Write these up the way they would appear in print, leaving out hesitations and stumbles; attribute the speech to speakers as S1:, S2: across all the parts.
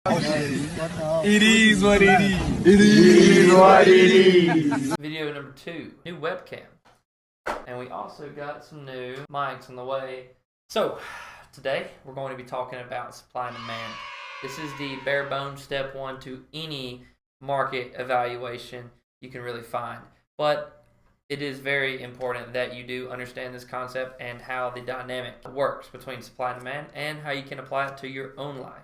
S1: It is what it is.
S2: It is what it is.
S3: Video number 2, new webcam. And we also got some new mics on the way. So, today we're going to be talking about supply and demand. This is the bare bones step 1 to any market evaluation you can really find. But it is very important that you do understand this concept and how the dynamic works between supply and demand and how you can apply it to your own life.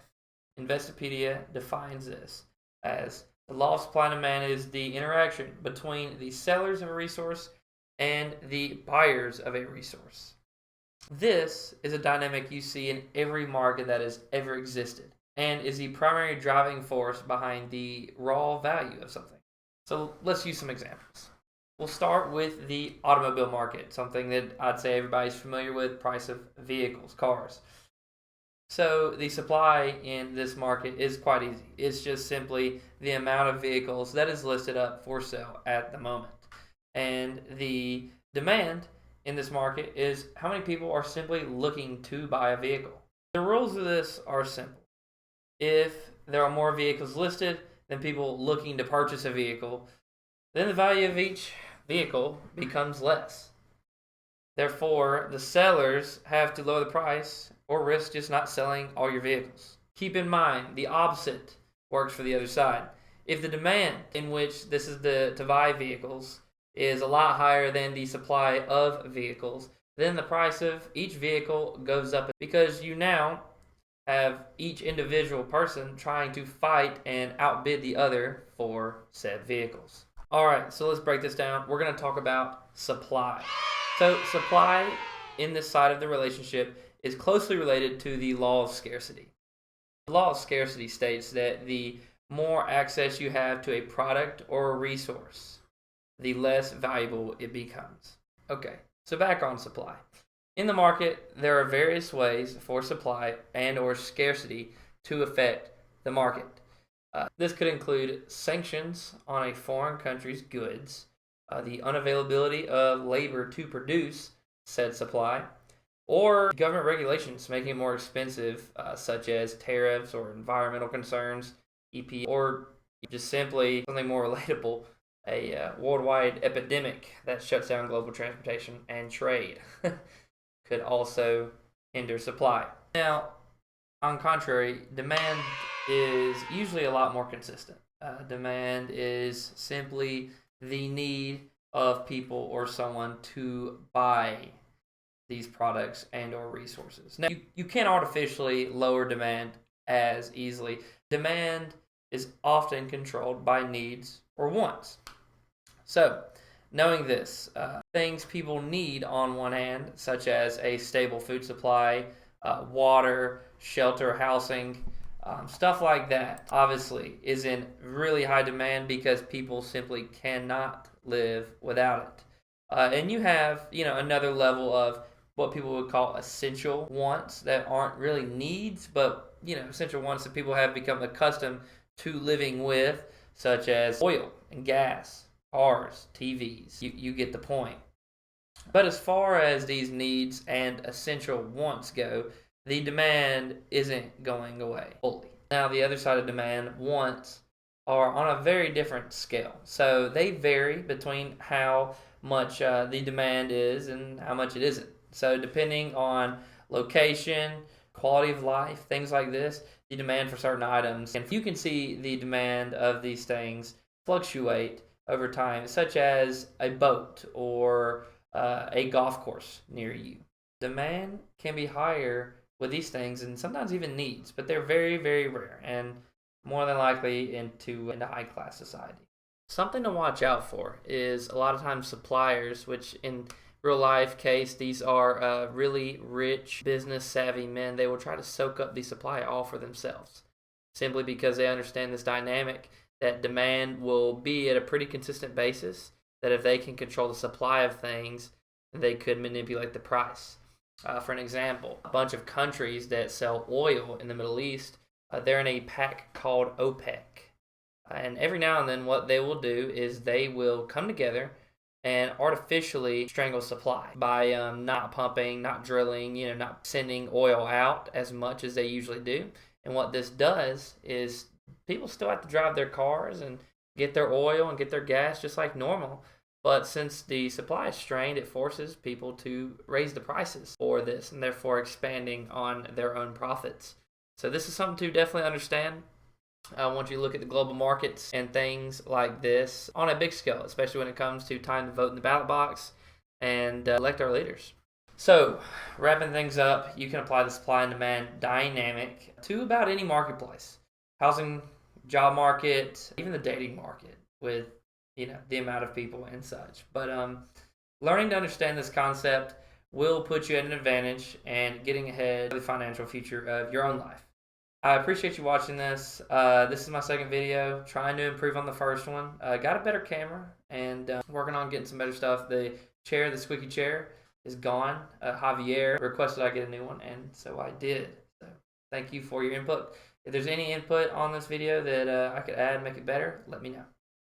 S3: Investopedia defines this as the law of supply and demand is the interaction between the sellers of a resource and the buyers of a resource. This is a dynamic you see in every market that has ever existed and is the primary driving force behind the raw value of something. So let's use some examples. We'll start with the automobile market, something that I'd say everybody's familiar with, price of vehicles, cars. So the supply in this market is quite easy. It's just simply the amount of vehicles that is listed up for sale at the moment. And the demand in this market is how many people are simply looking to buy a vehicle. The rules of this are simple. If there are more vehicles listed than people looking to purchase a vehicle, then the value of each vehicle becomes less. Therefore, the sellers have to lower the price or risk just not selling all your vehicles. Keep in mind, the opposite works for the other side. If the demand in which this is to buy vehicles is a lot higher than the supply of vehicles, then the price of each vehicle goes up because you now have each individual person trying to fight and outbid the other for said vehicles. Alright, so let's break this down. We're going to talk about supply. So supply in this side of the relationship is closely related to the law of scarcity. The law of scarcity states that the more access you have to a product or a resource, the less valuable it becomes. Okay, so back on supply. In the market, there are various ways for supply and or scarcity to affect the market. This could include sanctions on a foreign country's goods, the unavailability of labor to produce said supply, or government regulations making it more expensive, such as tariffs or environmental concerns, EP, or just simply something more relatable, a worldwide epidemic that shuts down global transportation and trade could also hinder supply. Now, on contrary, demand is usually a lot more consistent. Demand is simply the need of people or someone to buy these products and or resources. Now, you can't artificially lower demand as easily. Demand is often controlled by needs or wants. So, knowing this, things people need on one hand, such as a stable food supply, water, shelter, housing, stuff like that, obviously is in really high demand because people simply cannot live without it. And you have, another level of what people would call essential wants that aren't really needs, but, essential wants that people have become accustomed to living with, such as oil and gas, cars, TVs. You get the point. But as far as these needs and essential wants go, the demand isn't going away fully. Now, the other side of demand, wants, are on a very different scale. So they vary between how much the demand is and how much it isn't. So depending on location, quality of life, things like this, the demand for certain items, and you can see the demand of these things fluctuate over time, such as a boat or a golf course near you. Demand can be higher with these things and sometimes even needs, but they're very, very rare and more than likely into high class society. Something to watch out for is a lot of times suppliers, which in real life case, these are really rich, business savvy men. They will try to soak up the supply all for themselves simply because they understand this dynamic that demand will be at a pretty consistent basis, that if they can control the supply of things, they could manipulate the price. For an example, a bunch of countries that sell oil in the Middle East, they're in a pact called OPEC. And every now and then what they will do is they will come together and artificially strangle supply by not pumping, not drilling, not sending oil out as much as they usually do. And what this does is people still have to drive their cars and get their oil and get their gas just like normal. But since the supply is strained, it forces people to raise the prices for this and therefore expanding on their own profits. So this is something to definitely understand. I want you to look at the global markets and things like this on a big scale, especially when it comes to time to vote in the ballot box and elect our leaders. So, wrapping things up, you can apply the supply and demand dynamic to about any marketplace. Housing, job market, even the dating market with, the amount of people and such. But learning to understand this concept will put you at an advantage and getting ahead of the financial future of your own life. I appreciate you watching this. This is my second video, trying to improve on the first one. Got a better camera and working on getting some better stuff. The squeaky chair is gone. Javier requested I get a new one, and so I did. So thank you for your input. If there's any input on this video that I could add, make it better, let me know.